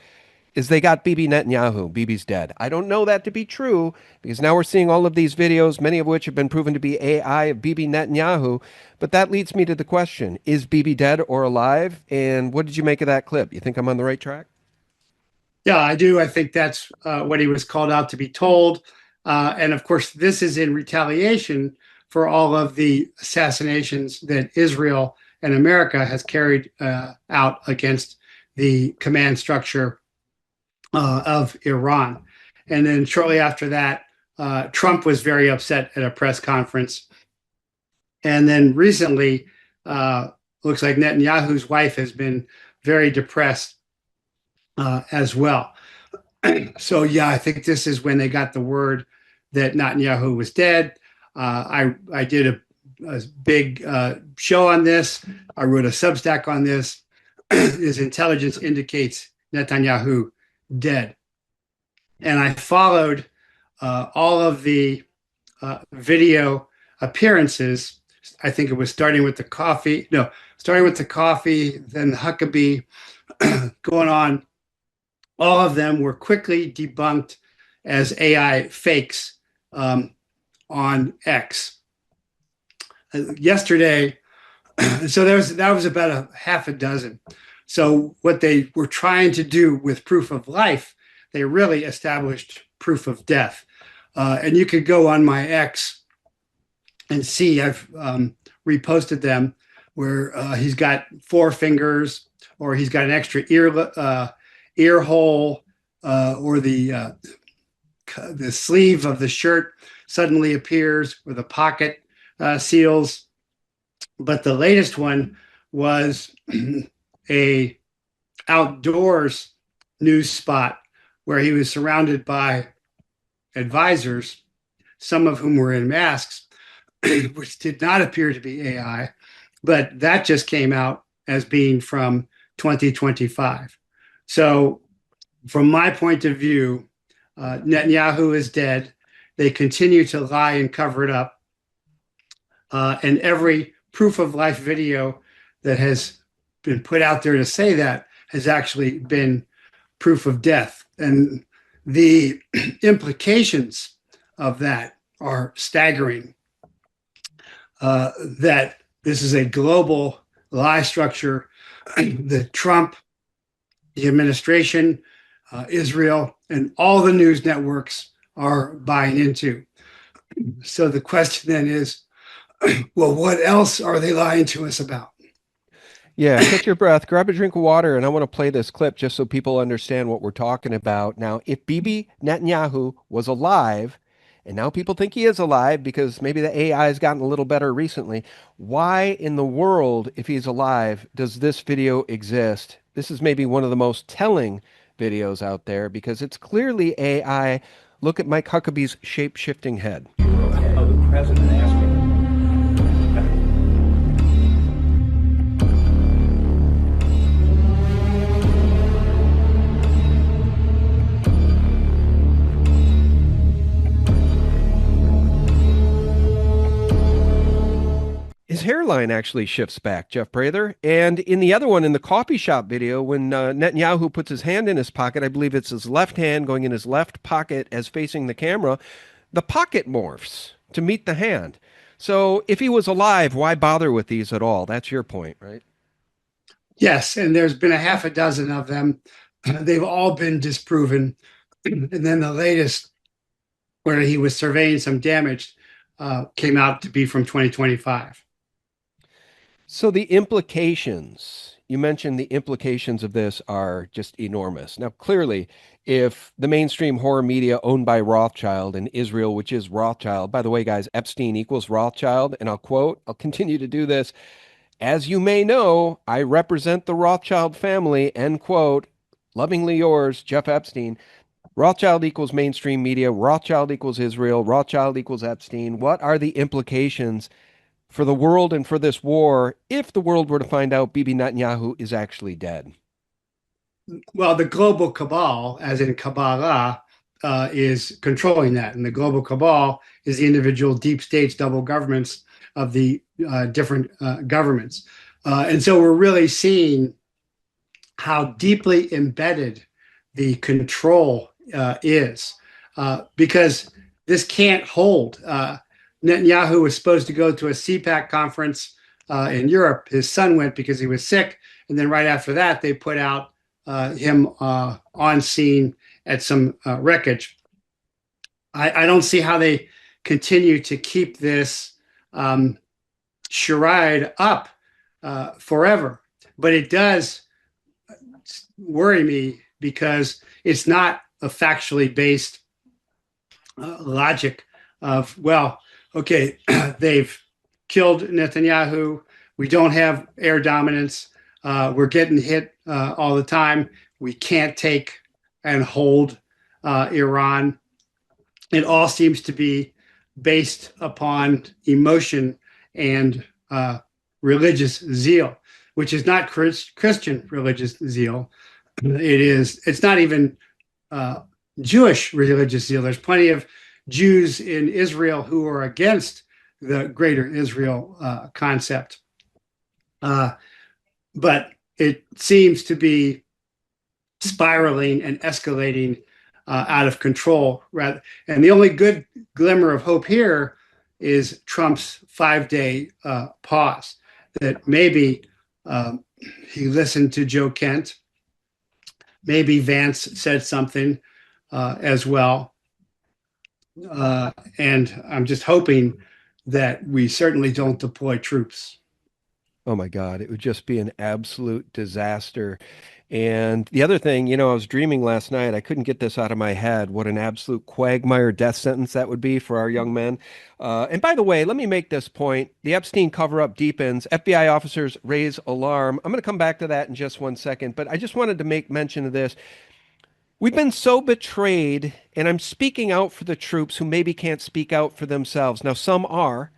is they got Bibi Netanyahu. Bibi's dead. I don't know that to be true, because now we're seeing all of these videos, many of which have been proven to be AI of Bibi Netanyahu. But that leads me to the question, is Bibi dead or alive? And what did you make of that clip? You think I'm on the right track? Yeah, I do. I think that's what he was called out to be told. And of course, this is in retaliation for all of the assassinations that Israel and America has carried out against the command structure of Iran. And then shortly after that, Trump was very upset at a press conference. And then recently, looks like Netanyahu's wife has been very depressed as well. So yeah, I think this is when they got the word that Netanyahu was dead. I did a big show on this. I wrote a Substack on this. His intelligence indicates Netanyahu dead. And I followed all of the video appearances. I think it was starting with the coffee, then the Huckabee, going on. All of them were quickly debunked as AI fakes on X. Yesterday, so that was about a half a dozen. So what they were trying to do with proof of life, they really established proof of death. And you could go on my X and see, I've reposted them, where he's got 4 fingers, or he's got an extra ear hole, or the sleeve of the shirt suddenly appears with a pocket seals. But the latest one was a outdoors news spot where he was surrounded by advisors, some of whom were in masks, which did not appear to be AI, but that just came out as being from 2025. So from my point of view, Netanyahu is dead. They continue to lie and cover it up. And every proof of life video that has been put out there to say that has actually been proof of death. And the implications of that are staggering. That this is a global lie structure that Trump, the administration, Israel, and all the news networks are buying into. So the question then is, well, what else are they lying to us about? Yeah, take your breath, grab a drink of water, and I want to play this clip just so people understand what we're talking about. Now, if Bibi Netanyahu was alive And now people think he is alive because maybe the AI has gotten a little better recently. Why in the world, if he's alive, does this video exist? This is maybe one of the most telling videos out there because it's clearly AI. Look at Mike Huckabee's shape-shifting head. Of the president asking. His hairline actually shifts back, Jeff Prather. And in the other one, in the coffee shop video, when Netanyahu puts his hand in his pocket, I believe it's his left hand going in his left pocket as facing the camera, the pocket morphs to meet the hand. So if he was alive, why bother with these at all? That's your point, right? Yes, and there's been a half a dozen of them. They've all been disproven. And then the latest, where he was surveying some damage, came out to be from 2025. So the implications, you mentioned the implications of this are just enormous. Now, clearly, if the mainstream horror media owned by Rothschild in Israel, which is Rothschild, by the way, guys, Epstein equals Rothschild, and I'll quote, I'll continue to do this. As you may know, I represent the Rothschild family, end quote. Lovingly yours, Jeff Epstein. Rothschild equals mainstream media. Rothschild equals Israel. Rothschild equals Epstein. What are the implications for the world and for this war if the world were to find out Bibi Netanyahu is actually dead? Well, the global cabal, as in Kabbalah, is controlling that. And the global cabal is the individual deep states, double governments of the different governments. And so we're really seeing how deeply embedded the control is, because this can't hold. Netanyahu was supposed to go to a CPAC conference in Europe. His son went because he was sick. And then right after that, they put out him on scene at some wreckage. I don't see how they continue to keep this charade up forever. But it does worry me because it's not a factually based logic of, well, okay, they've killed Netanyahu. We don't have air dominance. We're getting hit all the time. We can't take and hold Iran. It all seems to be based upon emotion and religious zeal, which is not Christian religious zeal. It's not even Jewish religious zeal. There's plenty of Jews in Israel who are against the greater Israel concept. But it seems to be spiraling and escalating out of control. And the only good glimmer of hope here is Trump's 5-day pause, that maybe he listened to Joe Kent. Maybe Vance said something as well. And I'm just hoping that we certainly don't deploy troops. Oh my God, it would just be an absolute disaster. And the other thing, I was dreaming last night. I couldn't get this out of my head. What an absolute quagmire death sentence that would be for our young men. And by the way, let me make this point. The Epstein cover-up deepens. FBI officers raise alarm. I'm going to come back to that in just one second, but I just wanted to make mention of this. We've been so betrayed, and I'm speaking out for the troops who maybe can't speak out for themselves. Now, some are.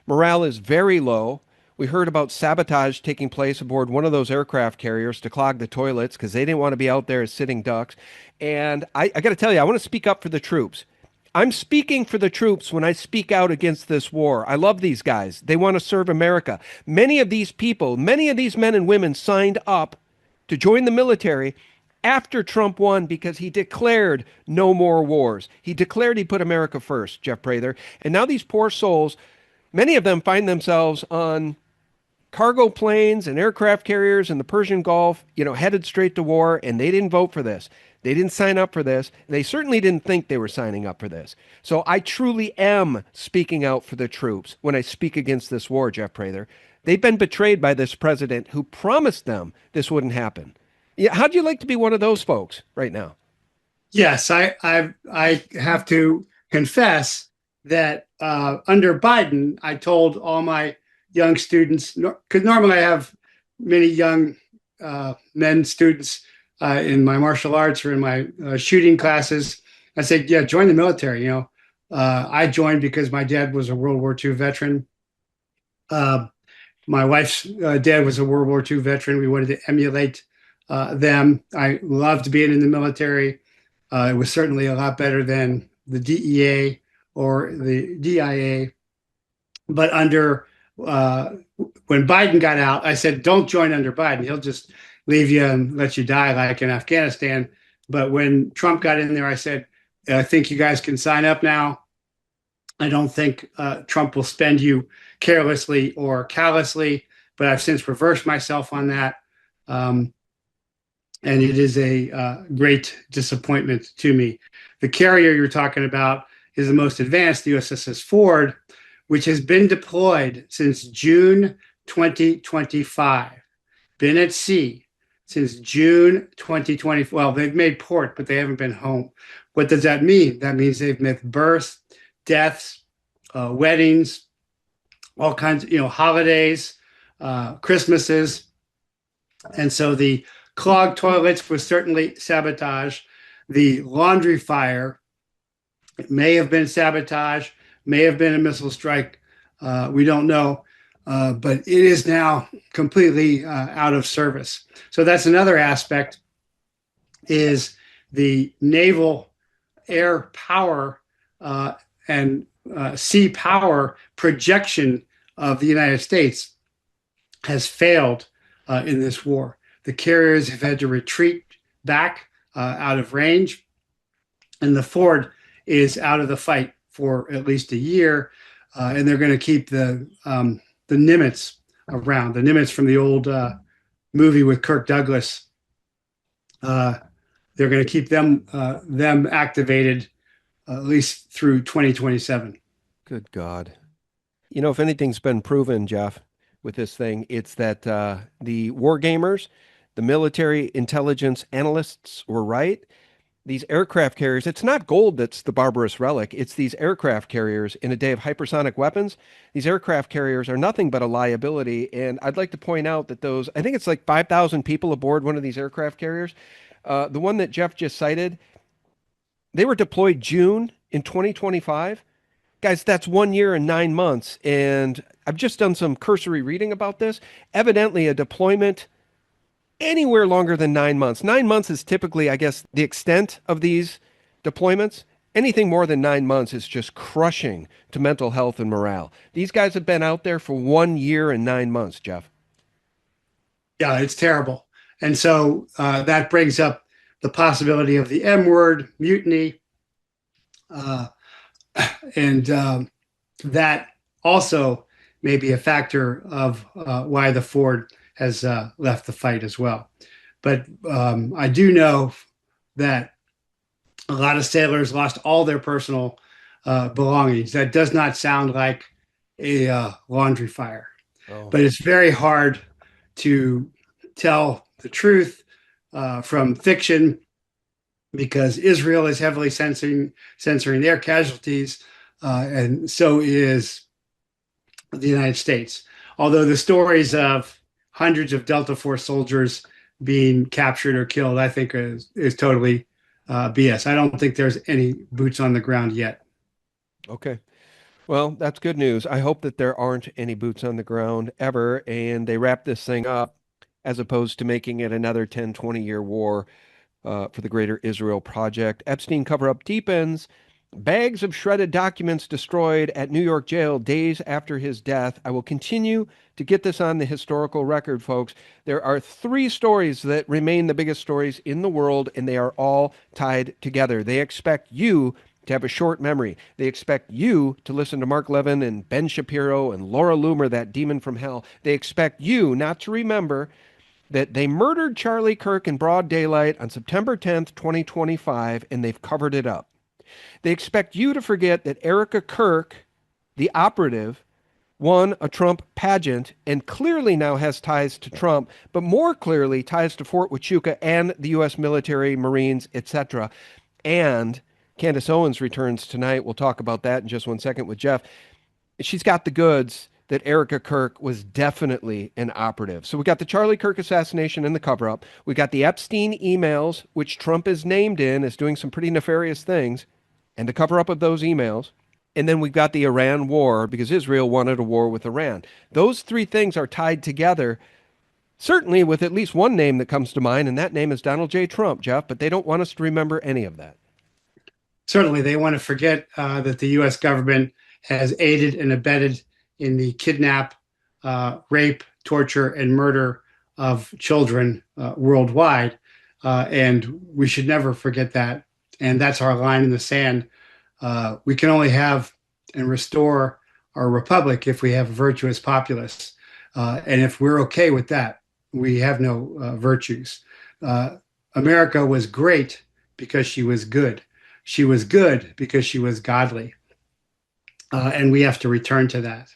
Morale is very low. We heard about sabotage taking place aboard one of those aircraft carriers to clog the toilets because they didn't want to be out there as sitting ducks. And I got to tell you, I want to speak up for the troops. I'm speaking for the troops when I speak out against this war. I love these guys. They want to serve America. Many of these people, many of these men and women signed up to join the military after Trump won because he declared no more wars. He declared he put America first, Jeff Prather. And now these poor souls, many of them find themselves on cargo planes and aircraft carriers in the Persian Gulf, headed straight to war, and they didn't vote for this. They didn't sign up for this. They certainly didn't think they were signing up for this. So I truly am speaking out for the troops when I speak against this war, Jeff Prather. They've been betrayed by this president who promised them this wouldn't happen. Yeah, how'd you like to be one of those folks right now? Yes, I have to confess that under Biden, I told all my young students, because normally I have many young men students in my martial arts or in my shooting classes. I said, yeah, join the military. I joined because my dad was a World War II veteran. My wife's dad was a World War II veteran. We wanted to emulate them. I loved being in the military. It was certainly a lot better than the DEA or the DIA. But when Biden got out, I said, don't join under Biden. He'll just leave you and let you die like in Afghanistan. But when Trump got in there, I said, I think you guys can sign up now. I don't think Trump will spend you carelessly or callously, but I've since reversed myself on that. And it is a great disappointment to me. The carrier you're talking about is the most advanced, the USS Ford, which has been deployed since June 2025, been at sea since June 2020. Well, they've made port, but they haven't been home. What does that mean? That means they've missed births, deaths, weddings, all kinds of, holidays, Christmases. And so the clogged toilets was certainly sabotage. The laundry fire, it may have been sabotage, may have been a missile strike. We don't know, but it is now completely out of service. So that's another aspect, is the naval air power and sea power projection of the United States has failed in this war. The carriers have had to retreat back out of range, and the Ford is out of the fight for at least a year, and they're going to keep the Nimitz around. The Nimitz from the old movie with Kirk Douglas. They're going to keep them activated at least through 2027. Good God. If anything's been proven, Jeff, with this thing, it's that the war gamers, the military intelligence analysts were right. These aircraft carriers, it's not gold that's the barbarous relic. It's these aircraft carriers in a day of hypersonic weapons. These aircraft carriers are nothing but a liability. And I'd like to point out that I think it's like 5,000 people aboard one of these aircraft carriers. The one that Jeff just cited, they were deployed June in 2025. Guys, that's 1 year and 9 months. And I've just done some cursory reading about this. Evidently, a deployment anywhere longer than 9 months. 9 months is typically, I guess, the extent of these deployments. Anything more than 9 months is just crushing to mental health and morale. These guys have been out there for 1 year and 9 months, Jeff. Yeah, it's terrible. And so that brings up the possibility of the M word, mutiny. And that also may be a factor of why the Ford has left the fight as well. But I do know that a lot of sailors lost all their personal belongings. That does not sound like a laundry fire. Oh. But it's very hard to tell the truth from fiction, because Israel is heavily censoring their casualties, and so is the United States. Although the stories of hundreds of Delta Force soldiers being captured or killed, I think is totally BS. I don't think there's any boots on the ground yet. Okay. Well, that's good news. I hope that there aren't any boots on the ground ever, and they wrap this thing up as opposed to making it another 10, 20-year war for the Greater Israel Project. Epstein cover-up deepens. Bags of shredded documents destroyed at New York jail days after his death. I will continue to get this on the historical record, folks. There are 3 stories that remain the biggest stories in the world, and they are all tied together. They expect you to have a short memory. They expect you to listen to Mark Levin and Ben Shapiro and Laura Loomer, that demon from hell. They expect you not to remember that they murdered Charlie Kirk in broad daylight on September 10th, 2025, and they've covered it up. They expect you to forget that Erica Kirk, the operative, won a Trump pageant and clearly now has ties to Trump, but more clearly ties to Fort Huachuca and the U.S. military, Marines, etc. And Candace Owens returns tonight. We'll talk about that in just 1 second with Jeff. She's got the goods that Erica Kirk was definitely an operative. So we got the Charlie Kirk assassination and the cover-up. We got the Epstein emails, which Trump is named in as doing some pretty nefarious things, and the cover-up of those emails. And then we've got the Iran war, because Israel wanted a war with Iran. Those three things are tied together, certainly with at least one name that comes to mind, and that name is Donald J. Trump, Jeff, but they don't want us to remember any of that. Certainly, they want to forget that the U.S. government has aided and abetted in the kidnap, rape, torture, and murder of children worldwide. And we should never forget that. And that's our line in the sand. We can only have and restore our republic if we have a virtuous populace. And if we're okay with that, we have no virtues. America was great because she was good. She was good because she was godly. And we have to return to that.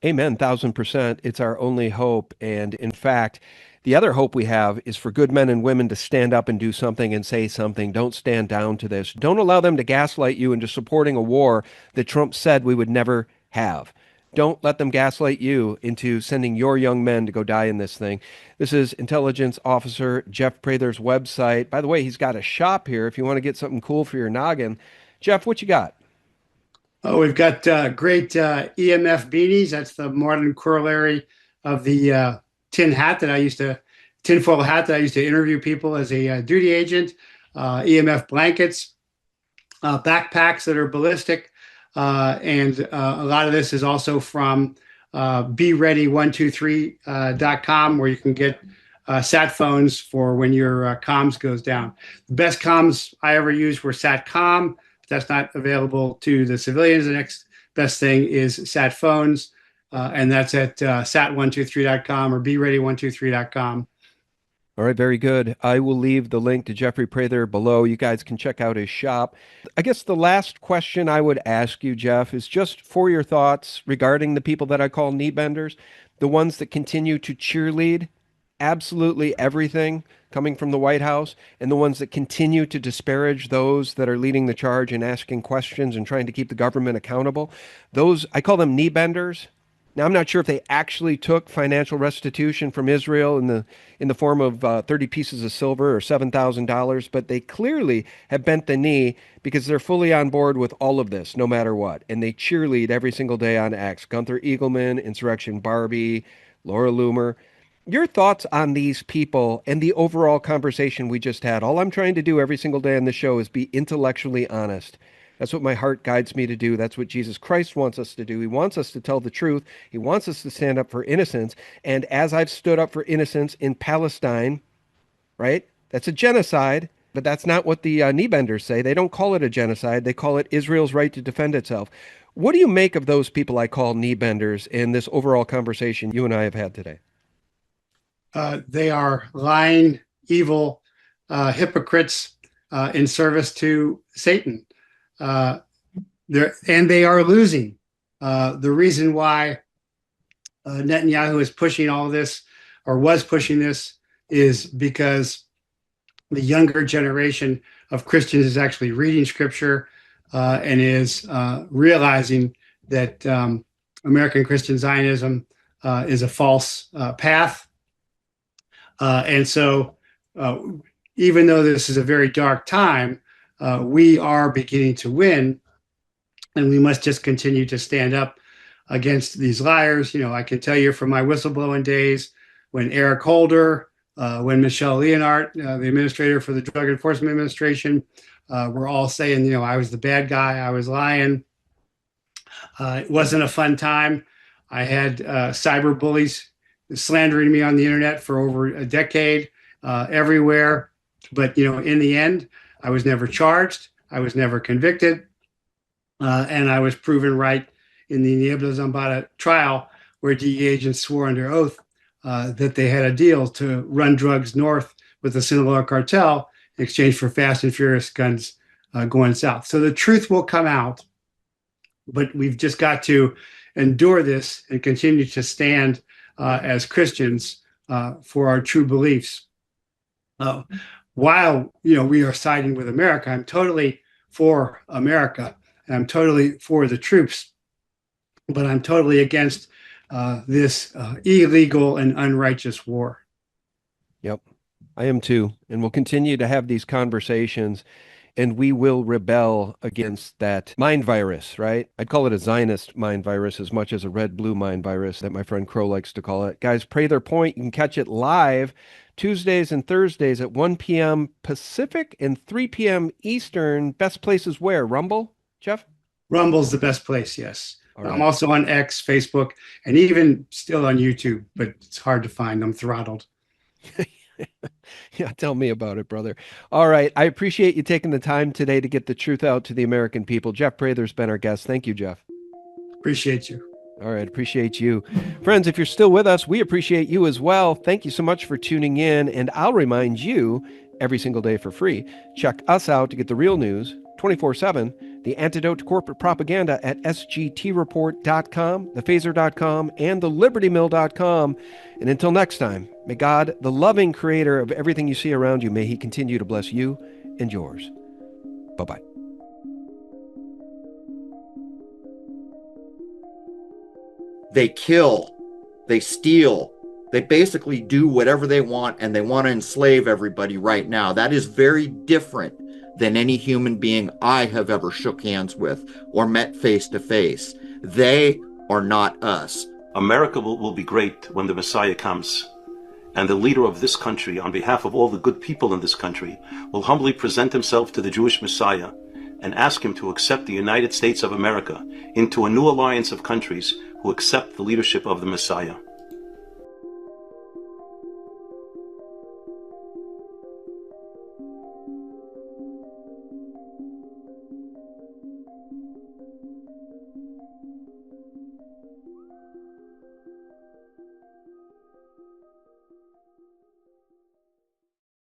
Amen, 1,000%. It's our only hope. And in fact, the other hope we have is for good men and women to stand up and do something and say something. Don't stand down to this. Don't allow them to gaslight you into supporting a war that Trump said we would never have. Don't let them gaslight you into sending your young men to go die in this thing. This is Intelligence Officer Jeff Prather's website. By the way, he's got a shop here if you want to get something cool for your noggin. Jeff, what you got? Oh, we've got great EMF beanies. That's the modern corollary of the tinfoil hat that I used to interview people as a duty agent. EMF blankets, backpacks that are ballistic. And a lot of this is also from BeReady123.com, where you can get sat phones for when your comms goes down. The best comms I ever used were SATCOM. That's not available to the civilians. The next best thing is sat phones, and that's at sat123.com or BeReady123.com. All right, very good. I will leave the link to Jeffrey Prather below. You guys can check out his shop. I guess the last question I would ask you, Jeff, is just for your thoughts regarding the people that I call knee benders, the ones that continue to cheerlead absolutely everything coming from the White House, and the ones that continue to disparage those that are leading the charge and asking questions and trying to keep the government accountable. Those, I call them knee benders. Now, I'm not sure if they actually took financial restitution from Israel in the form of 30 pieces of silver or $7,000, but they clearly have bent the knee because they're fully on board with all of this, no matter what. And they cheerlead every single day on X. Gunther Eagleman, Insurrection Barbie, Laura Loomer. Your thoughts on these people and the overall conversation we just had. All I'm trying to do every single day on the show is be intellectually honest. That's what my heart guides me to do. That's what Jesus Christ wants us to do. He wants us to tell the truth. He wants us to stand up for innocence. And as I've stood up for innocence in Palestine, right? That's a genocide, but that's not what the knee benders say. They don't call it a genocide. They call it Israel's right to defend itself. What do you make of those people I call knee benders in this overall conversation you and I have had today? They are lying, evil hypocrites in service to Satan. And they are losing. The reason why Netanyahu is pushing all this, or was pushing this, is because the younger generation of Christians is actually reading scripture and is realizing that American Christian Zionism is a false path. And so even though this is a very dark time, we are beginning to win, and we must just continue to stand up against these liars. You know, I can tell you from my whistleblowing days, when Eric Holder, when Michelle Leonhardt, the administrator for the Drug Enforcement Administration, were all saying, you know, I was the bad guy, I was lying. It wasn't a fun time. I had cyber bullies slandering me on the internet for over a decade, everywhere. But, you know, in the end, I was never charged. I was never convicted. And I was proven right in the Niebla Zambada trial, where DEA agents swore under oath that they had a deal to run drugs north with the Sinaloa cartel in exchange for fast and furious guns going south. So the truth will come out, but we've just got to endure this and continue to stand as Christians for our true beliefs. While, you know, we are siding with America, I'm totally for America. And I'm totally for the troops, but I'm totally against this illegal and unrighteous war. Yep, I am too. And we'll continue to have these conversations, and we will rebel against that mind virus, right? I'd call it a Zionist mind virus as much as a red-blue mind virus that my friend Crow likes to call it. Guys, Pray Their Point. You can catch it live Tuesdays and Thursdays at 1 p.m. Pacific and 3 p.m. Eastern. Best places where? Rumble, Jeff? Rumble's the best place, yes. All right. I'm also on X, Facebook, and even still on YouTube, but it's hard to find. I'm throttled. Yeah, tell me about it, brother. All right. I appreciate you taking the time today to get the truth out to the American people. Jeff Prather's been our guest. Thank you, Jeff. Appreciate you. All right. Appreciate you. Friends, if you're still with us, we appreciate you as well. Thank you so much for tuning in. And I'll remind you every single day for free, check us out to get the real news 24/7, the antidote to corporate propaganda at sgtreport.com, thephaser.com, and thelibertymill.com. And until next time, may God, the loving creator of everything you see around you, may he continue to bless you and yours. Bye-bye. They kill, they steal, they basically do whatever they want, and they want to enslave everybody right now. That is very different than any human being I have ever shook hands with or met face to face. They are not us. America will be great when the Messiah comes. And the leader of this country, on behalf of all the good people in this country, will humbly present himself to the Jewish Messiah and ask him to accept the United States of America into a new alliance of countries who accept the leadership of the Messiah.